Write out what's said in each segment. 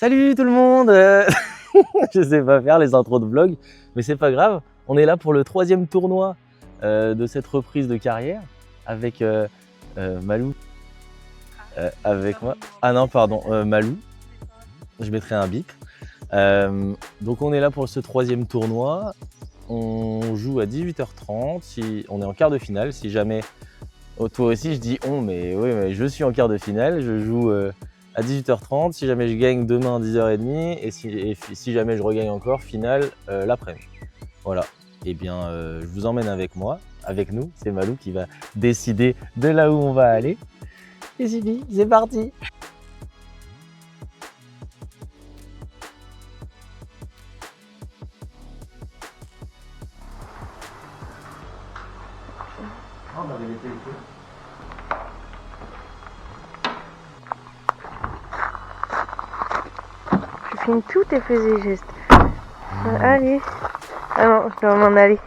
Salut tout le monde. Je sais pas faire les intros de vlog, mais c'est pas grave. On est là pour le 3e tournoi de cette reprise de carrière avec Malou, avec moi. Ah non, pardon, Malou. Je mettrai un bip. Donc on est là pour ce 3e tournoi. On joue à 18h30. On est en quart de finale. Si jamais, toi aussi je dis on, mais oui, mais je suis en quart de finale. Je joue à 18h30, si jamais je gagne demain à 10h30 et si jamais je regagne encore, finale l'après-midi. Voilà, et bien je vous emmène avec moi, avec nous, c'est Malou qui va décider de là où on va aller. Et c'est parti. On avait laissé le feu. Je filme tous tes faits et gestes. Allez. Ah non, je dois m'en aller.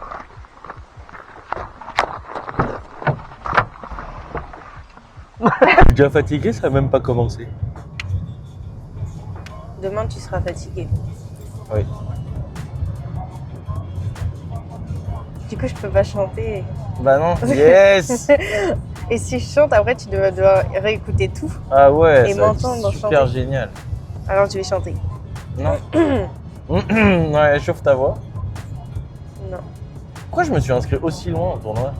Je suis déjà fatigué, ça n'a même pas commencé. Demain, tu seras fatigué. Oui. Du coup, je peux pas chanter. Bah non, yes. Et si je chante, après, tu dois réécouter tout. Ah ouais, et m'entendre super chanter. Génial. Alors, je vais chanter. Non. Ouais, chauffe ta voix. Non. Pourquoi je me suis inscrit aussi loin au tournoi?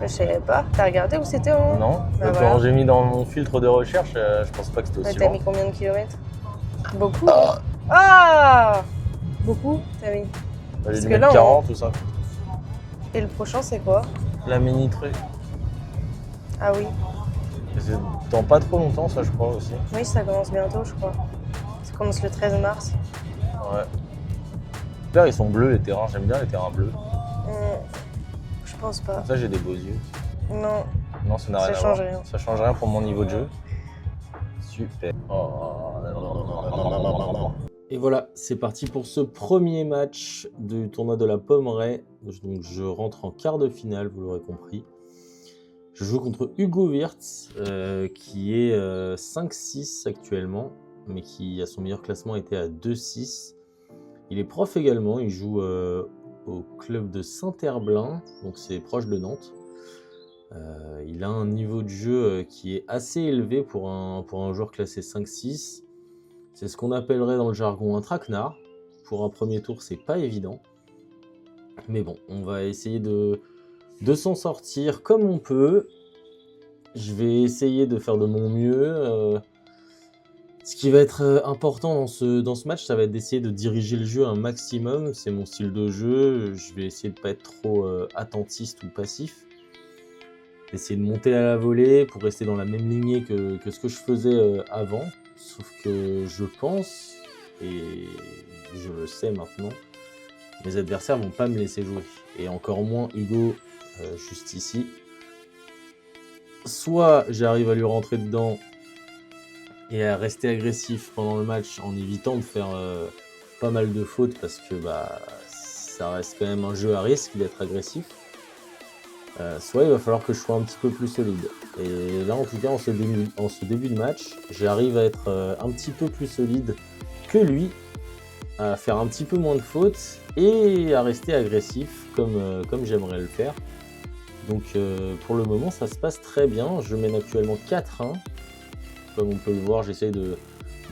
Je savais pas. T'as regardé où c'était au Non, Bah quand voilà. j'ai mis dans mon filtre de recherche, je pense pas que c'était aussi T'as long. mis combien de kilomètres? Beaucoup. Ah Beaucoup, t'as mis. J'ai Parce dû que mettre là, 40 tout ça. Et le prochain, c'est quoi? La mini truc. Ah oui. C'est dans pas trop longtemps, ça, je crois aussi. Oui, ça commence bientôt, je crois. Ça commence le 13 mars. Ouais. Là, ils sont bleus les terrains. J'aime bien les terrains bleus. Je pense pas. Comme ça, j'ai des beaux yeux. Non. Non, ça n'a Ça rien à change voir. rien. Ça change rien pour mon niveau de jeu. Super. Et voilà, c'est parti pour ce premier match du tournoi de la Pommeraye. Donc je rentre en quart de finale, vous l'aurez compris. Je joue contre Hugo Wirtz, qui est 5-6 actuellement, mais qui à son meilleur classement était à 2-6. Il est prof également, il joue au club de Saint-Herblain, donc c'est proche de Nantes. Il a un niveau de jeu qui est assez élevé pour un joueur classé 5-6. C'est ce qu'on appellerait dans le jargon un traquenard. Pour un premier tour, c'est pas évident. Mais bon, on va essayer de s'en sortir comme on peut. Je vais essayer de faire de mon mieux. Ce qui va être important dans ce match, ça va être d'essayer de diriger le jeu un maximum. C'est mon style de jeu. Je vais essayer de ne pas être trop attentiste ou passif. Essayer de monter à la volée pour rester dans la même lignée que ce que je faisais avant. Sauf que je pense, et je le sais maintenant, mes adversaires vont pas me laisser jouer. Et encore moins Hugo, juste ici. Soit j'arrive à lui rentrer dedans et à rester agressif pendant le match en évitant de faire pas mal de fautes parce que ça reste quand même un jeu à risque d'être agressif. Soit il va falloir que je sois un petit peu plus solide. Et là, en tout cas, en ce début de match, j'arrive à être un petit peu plus solide que lui, à faire un petit peu moins de fautes et à rester agressif comme j'aimerais le faire. Donc pour le moment, ça se passe très bien. Je mène actuellement 4-1. Comme on peut le voir, j'essaye de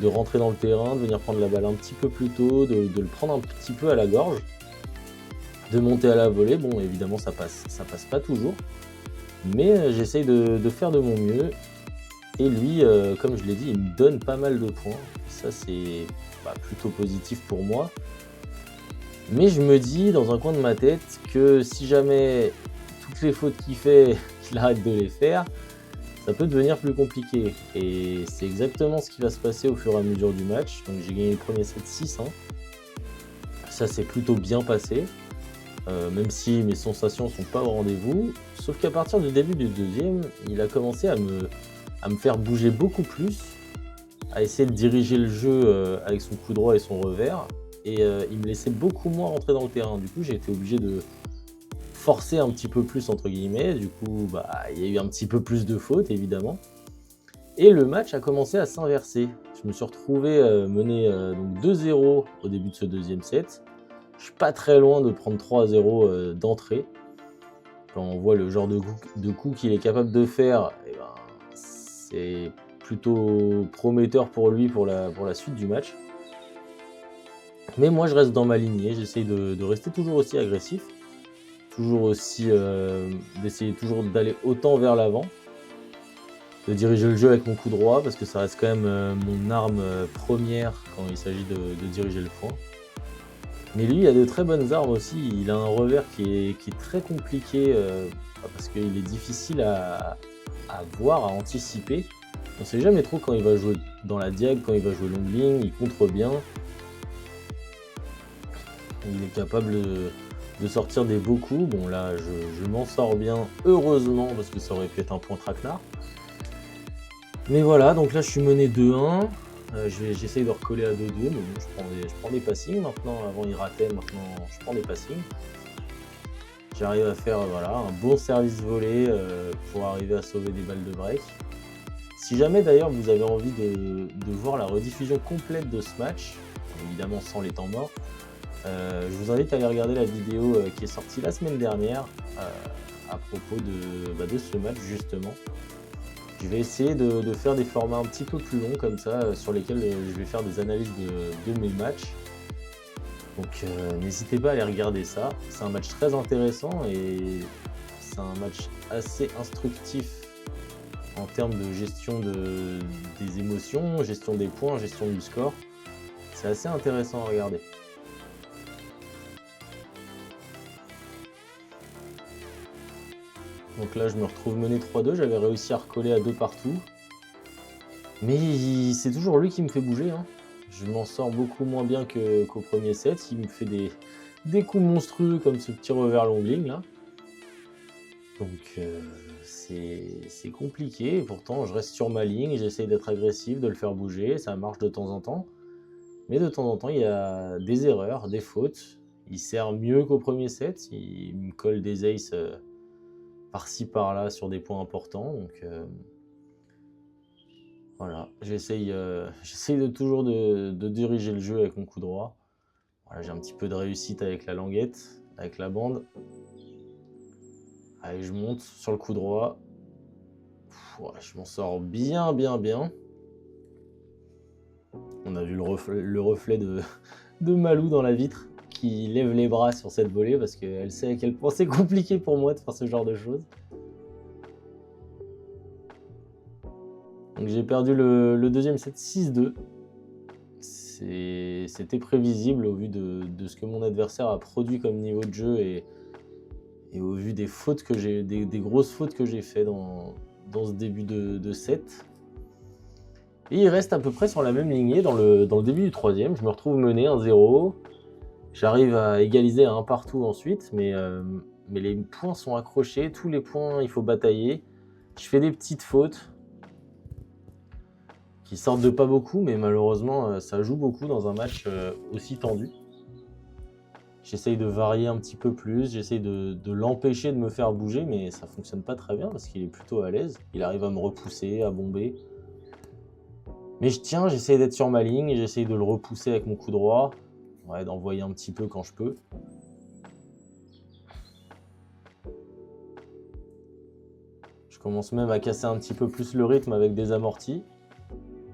rentrer dans le terrain, de venir prendre la balle un petit peu plus tôt, de le prendre un petit peu à la gorge, de monter à la volée. Bon, évidemment, ça passe pas toujours, mais j'essaye de faire de mon mieux. Et lui, comme je l'ai dit, il me donne pas mal de points. Ça, c'est plutôt positif pour moi. Mais je me dis, dans un coin de ma tête, que si jamais toutes les fautes qu'il fait, qu'il arrête de les faire, ça peut devenir plus compliqué. Et c'est exactement ce qui va se passer au fur et à mesure du match. Donc j'ai gagné le premier set 6-1. Ça s'est plutôt bien passé. Même si mes sensations sont pas au rendez-vous. Sauf qu'à partir du début du deuxième, il a commencé à me faire bouger beaucoup plus, à essayer de diriger le jeu avec son coup droit et son revers. Et il me laissait beaucoup moins rentrer dans le terrain. Du coup, j'ai été obligé de forcer un petit peu plus, entre guillemets. Du coup, il y a eu un petit peu plus de fautes, évidemment. Et le match a commencé à s'inverser. Je me suis retrouvé mené donc 2-0 au début de ce deuxième set. Je suis pas très loin de prendre 3-0 d'entrée. Quand on voit le genre de coup qu'il est capable de faire, eh ben, c'est plutôt prometteur pour lui pour la suite du match. Mais moi je reste dans ma lignée, j'essaye de rester toujours aussi agressif, toujours aussi d'essayer toujours d'aller autant vers l'avant, de diriger le jeu avec mon coup droit parce que ça reste quand même mon arme première quand il s'agit de diriger le point. Mais lui, il a de très bonnes armes aussi. Il a un revers qui est très compliqué parce qu'il est difficile à voir, à anticiper. On ne sait jamais trop quand il va jouer dans la diag, quand il va jouer longue ligne, il contre bien. Il est capable de sortir des beaux coups. Bon là, je m'en sors bien, heureusement, parce que ça aurait pu être un point traquenard. Mais voilà, donc là je suis mené 2-1. J'essaye de recoller à 2-2, mais bon, je prends des passings maintenant. Avant il ratait, maintenant je prends des passings. J'arrive à faire voilà, un bon service volé pour arriver à sauver des balles de break. Si jamais d'ailleurs vous avez envie de voir la rediffusion complète de ce match, évidemment sans les temps morts, je vous invite à aller regarder la vidéo qui est sortie la semaine dernière à propos de ce match justement. Je vais essayer de faire des formats un petit peu plus longs comme ça, sur lesquels je vais faire des analyses de mes matchs. Donc n'hésitez pas à aller regarder ça. C'est un match très intéressant et c'est un match assez instructif en termes de gestion des émotions, gestion des points, gestion du score. C'est assez intéressant à regarder. Donc là, je me retrouve mené 3-2. J'avais réussi à recoller à 2 partout. Mais c'est toujours lui qui me fait bouger. Hein. Je m'en sors beaucoup moins bien qu'au premier set. Il me fait des coups monstrueux comme ce petit revers long ligne là. Donc c'est compliqué. Et pourtant, je reste sur ma ligne. J'essaye d'être agressif, de le faire bouger. Ça marche de temps en temps. Mais de temps en temps, il y a des erreurs, des fautes. Il sert mieux qu'au premier set. Il me colle des aces par-ci par-là sur des points importants. Donc voilà, j'essaye de toujours de diriger le jeu avec mon coup droit. Voilà, j'ai un petit peu de réussite avec la languette, avec la bande. Allez, je monte sur le coup droit. Voilà, je m'en sors bien. On a vu le reflet de Malou dans la vitre qui lève les bras sur cette volée parce qu'elle sait à quel point c'est compliqué pour moi de faire ce genre de choses. Donc j'ai perdu le deuxième set 6-2. C'était prévisible au vu de ce que mon adversaire a produit comme niveau de jeu et au vu des fautes que des grosses fautes que j'ai fait dans ce début de set. Et il reste à peu près sur la même lignée dans le début du troisième. Je me retrouve mené 1-0. J'arrive à égaliser à 1 partout ensuite, mais les points sont accrochés. Tous les points, il faut batailler. Je fais des petites fautes qui sortent de pas beaucoup, mais malheureusement, ça joue beaucoup dans un match aussi tendu. J'essaye de varier un petit peu plus, j'essaye de l'empêcher de me faire bouger, mais ça fonctionne pas très bien parce qu'il est plutôt à l'aise. Il arrive à me repousser, à bomber. Mais je tiens, j'essaye d'être sur ma ligne, j'essaye de le repousser avec mon coup droit. Ouais, d'envoyer un petit peu quand je peux. Je commence même à casser un petit peu plus le rythme avec des amortis,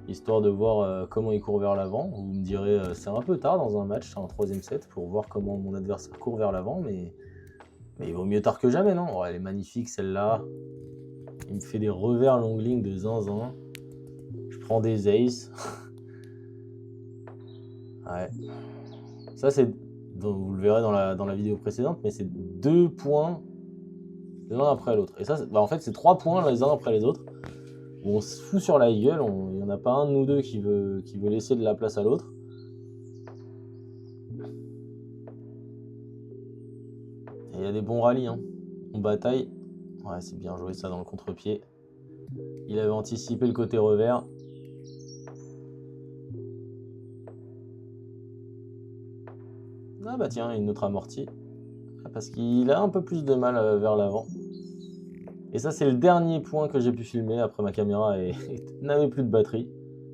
histoire de voir comment il court vers l'avant. Vous me direz, c'est un peu tard dans un match, c'est un troisième set, pour voir comment mon adversaire court vers l'avant, mais il vaut mieux tard que jamais, non? Ouais, elle est magnifique celle-là. Il me fait des revers longue ligne de zinzin. Je prends des aces. Ouais. Ça, c'est, vous le verrez dans la vidéo précédente, mais c'est 2 points l'un après l'autre. Et ça, en fait, c'est 3 points les uns après les autres. Où on se fout sur la gueule, il n'y en a pas un de nous deux qui veut laisser de la place à l'autre. Et il y a des bons rallyes, hein. On bataille. Ouais, c'est bien joué ça dans le contre-pied. Il avait anticipé le côté revers. Ah bah tiens, une autre amortie. Parce qu'il a un peu plus de mal vers l'avant. Et ça, c'est le dernier point que j'ai pu filmer. Après, ma caméra n'avait plus de batterie.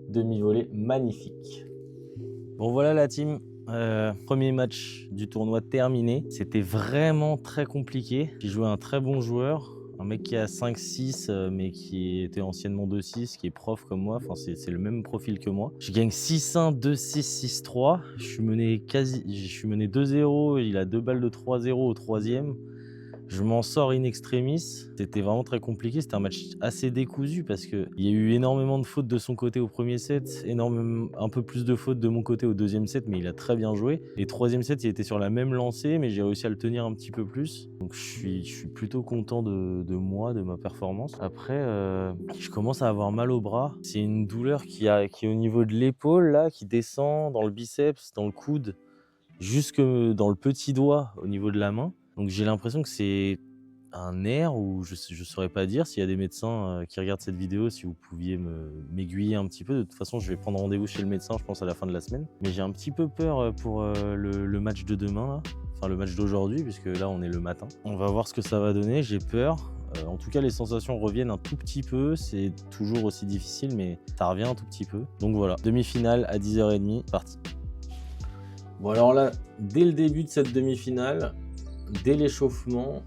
Demi-volée magnifique. Bon, voilà la team. Premier match du tournoi terminé. C'était vraiment très compliqué. J'ai joué un très bon joueur. Un mec qui a 5-6, mais qui était anciennement 2-6, qui est prof comme moi. Enfin, c'est le même profil que moi. Je gagne 6-1, 2-6, 6-3. Je suis mené 2-0. Il a 2 balles de 3-0 au troisième. Je m'en sors in extremis. C'était vraiment très compliqué. C'était un match assez décousu parce qu'il y a eu énormément de fautes de son côté au premier set, un peu plus de fautes de mon côté au deuxième set, mais il a très bien joué. Et troisième set, il était sur la même lancée, mais j'ai réussi à le tenir un petit peu plus. Donc je suis plutôt content de moi, de ma performance. Après, je commence à avoir mal au bras. C'est une douleur qui est au niveau de l'épaule, là, qui descend dans le biceps, dans le coude, jusque dans le petit doigt au niveau de la main. Donc j'ai l'impression que c'est un nerf ou je saurais pas dire. S'il y a des médecins qui regardent cette vidéo, si vous pouviez m'aiguiller un petit peu. De toute façon, je vais prendre rendez-vous chez le médecin, je pense, à la fin de la semaine. Mais j'ai un petit peu peur pour le match de demain, là. Enfin, le match d'aujourd'hui, puisque là, on est le matin. On va voir ce que ça va donner, j'ai peur. En tout cas, les sensations reviennent un tout petit peu. C'est toujours aussi difficile, mais ça revient un tout petit peu. Donc voilà, demi-finale à 10h30, parti. Bon, alors là, dès le début de cette demi-finale, dès l'échauffement,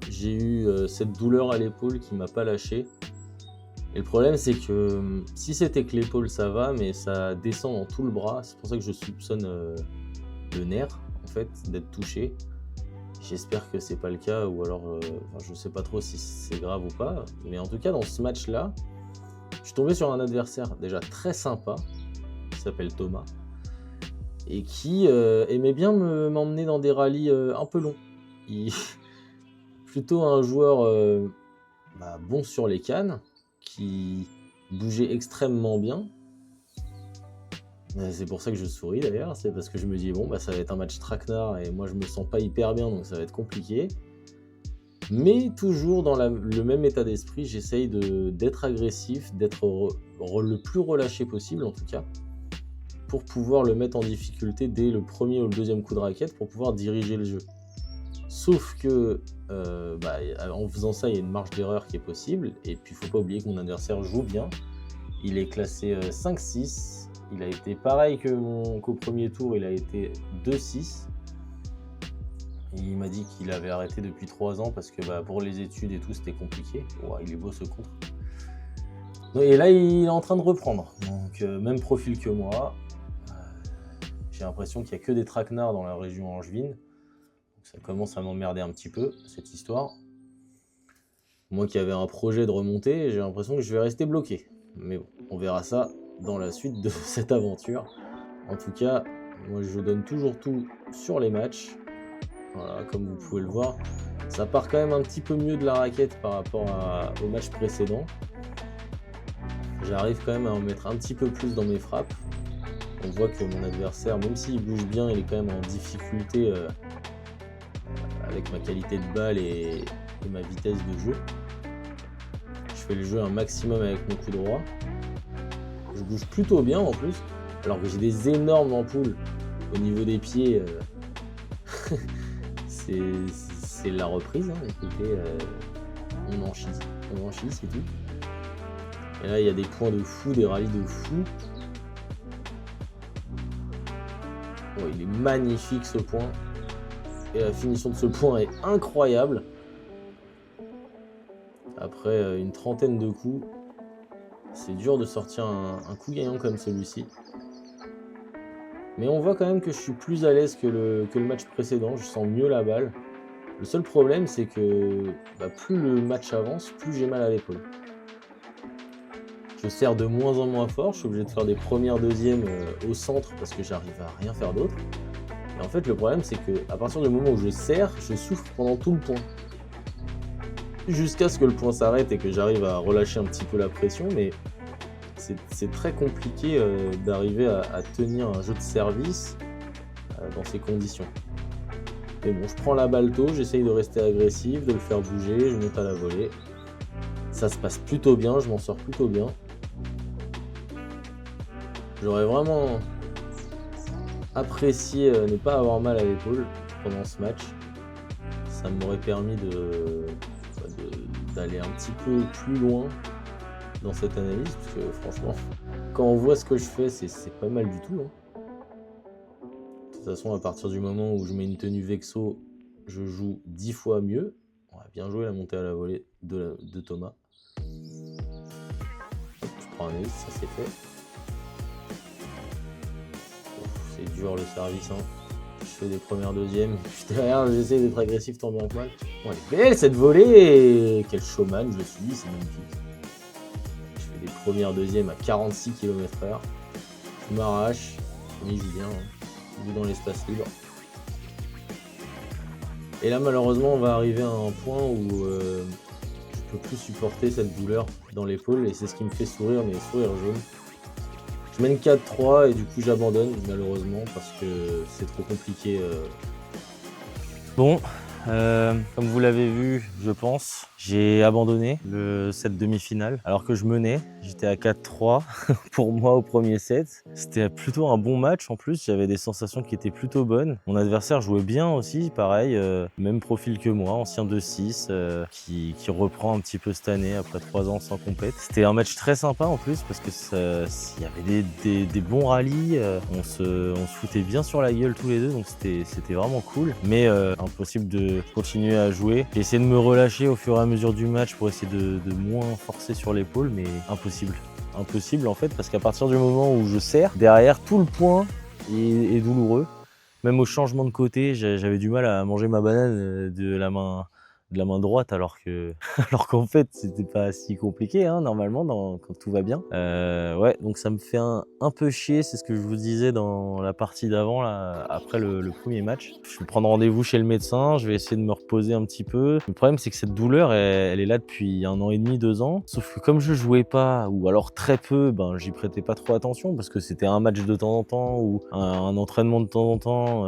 j'ai eu cette douleur à l'épaule qui m'a pas lâché. Et le problème, c'est que si c'était que l'épaule, ça va, mais ça descend dans tout le bras. C'est pour ça que je soupçonne le nerf, en fait, d'être touché. J'espère que c'est pas le cas, ou alors je sais pas trop si c'est grave ou pas. Mais en tout cas, dans ce match-là, je suis tombé sur un adversaire déjà très sympa, qui s'appelle Thomas, et qui aimait bien m'emmener dans des rallyes un peu longs. Plutôt un joueur bon sur les cannes, qui bougeait extrêmement bien. C'est pour ça que je souris d'ailleurs, c'est parce que je me dis bon ça va être un match traquenard et moi je me sens pas hyper bien, donc ça va être compliqué. Mais toujours dans le même état d'esprit, j'essaye d'être agressif, d'être le plus relâché possible en tout cas, pour pouvoir le mettre en difficulté dès le premier ou le deuxième coup de raquette, pour pouvoir diriger le jeu. Sauf que en faisant ça, il y a une marge d'erreur qui est possible. Et puis, il ne faut pas oublier que mon adversaire joue bien. Il est classé 5-6. Il a été pareil qu'au premier tour, il a été 2-6. Et il m'a dit qu'il avait arrêté depuis 3 ans parce que pour les études et tout, c'était compliqué. Ouais, il est beau ce contre. Et là, il est en train de reprendre. Donc, même profil que moi. J'ai l'impression qu'il n'y a que des traquenards dans la région angevine. Ça commence à m'emmerder un petit peu, cette histoire. Moi qui avais un projet de remonter, j'ai l'impression que je vais rester bloqué. Mais bon, on verra ça dans la suite de cette aventure. En tout cas, moi je donne toujours tout sur les matchs. Voilà, comme vous pouvez le voir. Ça part quand même un petit peu mieux de la raquette par rapport au match précédent. J'arrive quand même à en mettre un petit peu plus dans mes frappes. On voit que mon adversaire, même s'il bouge bien, il est quand même en difficulté avec ma qualité de balle et ma vitesse de jeu. Je fais le jeu un maximum avec mon coup droit. Je bouge plutôt bien en plus, alors que j'ai des énormes ampoules au niveau des pieds. C'est la reprise, hein. Écoutez, on enchie, c'est tout. Et là, il y a des points de fou, des rallyes de fou. Oh, il est magnifique ce point. Et la finition de ce point est incroyable. Après une trentaine de coups, c'est dur de sortir un coup gagnant comme celui-ci. Mais on voit quand même que je suis plus à l'aise que le match précédent. Je sens mieux la balle. Le seul problème, c'est que plus le match avance, plus j'ai mal à l'épaule. Je serre de moins en moins fort. Je suis obligé de faire des premières, deuxièmes au centre parce que j'arrive à rien faire d'autre. Et en fait, le problème, c'est qu'à partir du moment où je serre, je souffre pendant tout le point. Jusqu'à ce que le point s'arrête et que j'arrive à relâcher un petit peu la pression, mais c'est très compliqué d'arriver à tenir un jeu de service dans ces conditions. Mais bon, je prends la balle tôt, j'essaye de rester agressif, de le faire bouger, je monte à la volée. Ça se passe plutôt bien, je m'en sors plutôt bien. J'aurais vraiment apprécié ne pas avoir mal à l'épaule pendant ce match. Ça m'aurait permis à aller un petit peu plus loin dans cette analyse, parce que franchement, quand on voit ce que je fais, c'est pas mal du tout, hein. De toute façon, à partir du moment où je mets une tenue Vexo, je joue 10 fois mieux. On va bien jouer la montée à la volée de Thomas. Je prends un ace, ça c'est fait. C'est dur le service, hein. Je fais des premières, deuxièmes. Puis derrière, j'essaie d'être agressif tant bien que mal. Bon, elle est belle cette volée. Quel showman je suis, c'est magnifique. Je fais des premières, deuxièmes à 46 km/h. Je m'arrache. Mais il joue bien, hein. Il joue dans l'espace libre. Et là, malheureusement, on va arriver à un point où je peux plus supporter cette douleur dans l'épaule. Et c'est ce qui me fait sourire, mais sourire jaune. Je mène 4-3 et du coup j'abandonne malheureusement parce que c'est trop compliqué. Bon, comme vous l'avez vu, je pense, j'ai abandonné cette demi-finale alors que je menais. J'étais à 4-3 pour moi au premier set. C'était plutôt un bon match en plus, j'avais des sensations qui étaient plutôt bonnes. Mon adversaire jouait bien aussi, pareil, même profil que moi, ancien 2-6, qui reprend un petit peu cette année après 3 ans sans compète. C'était un match très sympa en plus parce que il y avait des bons rallyes, on se foutait bien sur la gueule tous les deux, donc c'était vraiment cool. Mais impossible de continuer à jouer. J'ai essayé de me relâcher au fur et à mesure du match pour essayer de moins forcer sur l'épaule, mais impossible en fait, parce qu'à partir du moment où je serre, derrière tout le point est douloureux. Même au changement de côté, j'avais du mal à manger ma banane de la main droite, alors qu'en fait c'était pas si compliqué, hein, normalement quand tout va bien. Ouais, donc ça me fait un peu chier, c'est ce que je vous disais dans la partie d'avant, là, après le premier match. Je vais prendre rendez-vous chez le médecin, je vais essayer de me reposer un petit peu. Le problème c'est que cette douleur elle est là depuis 1 an et demi, 2 ans, sauf que comme je jouais pas, ou alors très peu, ben j'y prêtais pas trop attention parce que c'était un match de temps en temps ou un entraînement de temps en temps,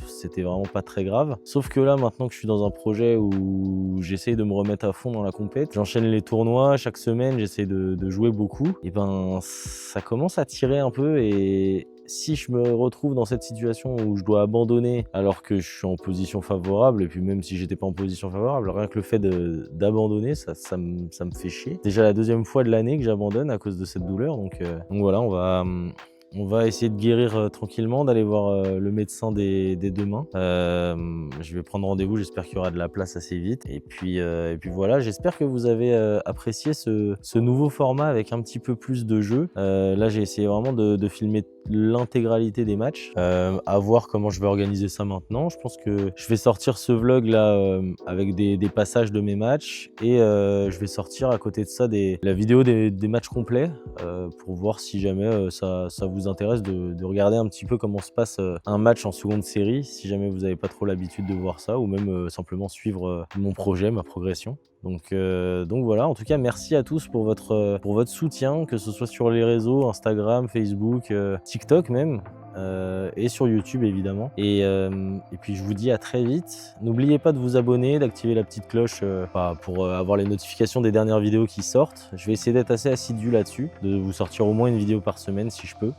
c'était vraiment pas très grave. Sauf que là, maintenant que je suis dans un projet où j'essaye de me remettre à fond dans la compète, j'enchaîne les tournois chaque semaine, j'essaie de jouer beaucoup, et ben ça commence à tirer un peu. Et si je me retrouve dans cette situation où je dois abandonner alors que je suis en position favorable, et puis même si j'étais pas en position favorable, rien que le fait d'abandonner, ça me fait chier. Déjà la 2e fois de l'année que j'abandonne à cause de cette douleur, donc voilà, on va essayer de guérir tranquillement, d'aller voir le médecin dès demain. Je vais prendre rendez-vous, j'espère qu'il y aura de la place assez vite. Et puis voilà, j'espère que vous avez apprécié ce nouveau format avec un petit peu plus de jeu. Là, j'ai essayé vraiment de filmer l'intégralité des matchs. À voir comment je vais organiser ça maintenant. Je pense que je vais sortir ce vlog là avec des passages de mes matchs, et je vais sortir à côté de ça la vidéo des matchs complets pour voir si jamais ça vous intéresse de regarder un petit peu comment se passe un match en seconde série, si jamais vous n'avez pas trop l'habitude de voir ça, ou même simplement suivre mon projet, ma progression. Donc voilà, en tout cas merci à tous pour votre soutien, que ce soit sur les réseaux, Instagram, Facebook, TikTok même, et sur YouTube évidemment. Et puis je vous dis à très vite. N'oubliez pas de vous abonner, d'activer la petite cloche pour avoir les notifications des dernières vidéos qui sortent. Je vais essayer d'être assez assidu là-dessus, de vous sortir au moins une vidéo par semaine si je peux.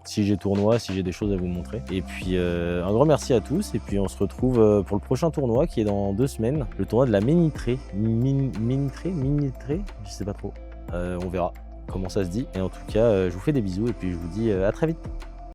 Si j'ai tournoi, si j'ai des choses à vous montrer. Et puis un grand merci à tous, et puis on se retrouve pour le prochain tournoi qui est dans 2 semaines, le tournoi de la Ménitrée, je sais pas trop. On verra comment ça se dit, et en tout cas je vous fais des bisous et puis je vous dis à très vite.